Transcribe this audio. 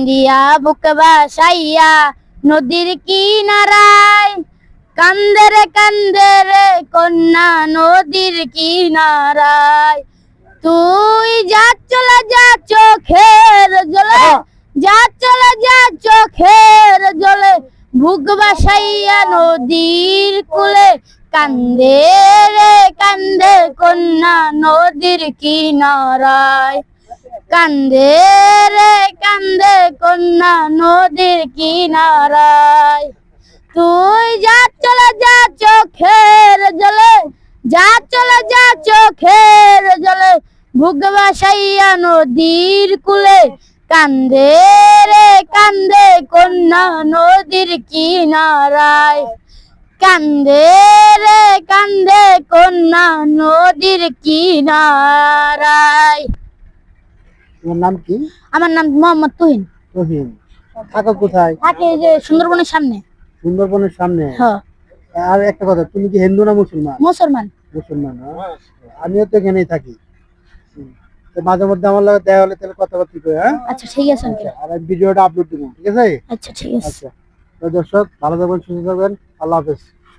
কান্দিয়া বুক বাসাইয়া নদীর কিনারায়, কান্দে রে কন্যা নদীর কিনারায়। তুই যা চলে যা চোখের জলে, যা চলে যা চোখের জলে, বুক বাসাইয়া নদীর কূলে, কান্দে রে কান্দে কন্যা নদীর কিনারায়, কান্দে রে কান্দে কন্যা নদীর কিনারায়। তুই যা চলে যা চোখের জলে, যা চলে যা চোখের জলে, বুক বাসাইয়া নদীর কূলে, কান্দে রে কান্দে কন্যা নদীর কিনারায়, কান্দে রে কান্দে কন্যা নদীর কিনারায়। তোমার নাম কি? আমার নাম মোহাম্মদ তুহিন। তুহিন। থাকো কোথায়? থাকে যে সুন্দরবনের সামনে। সুন্দরবনের সামনে? হ্যাঁ। আর একটা কথা, তুমি কি হিন্দু না মুসলমান? মুসলমান। মুসলমান। আমিও তো এখানেই থাকি। তো মাঝে মধ্যে আমার লাগে দেখা হলে তাহলে কথাবার্তা কই। হ্যাঁ, আচ্ছা ঠিক আছে আঙ্কেল। আর আমি ভিডিওটা আপলোড দেবো, ঠিক আছে? আচ্ছা ঠিক আছে। আচ্ছা, তো দর্শক ভালো থাকবেন, সুস্থ থাকবেন, আল্লাহ হাফেজ।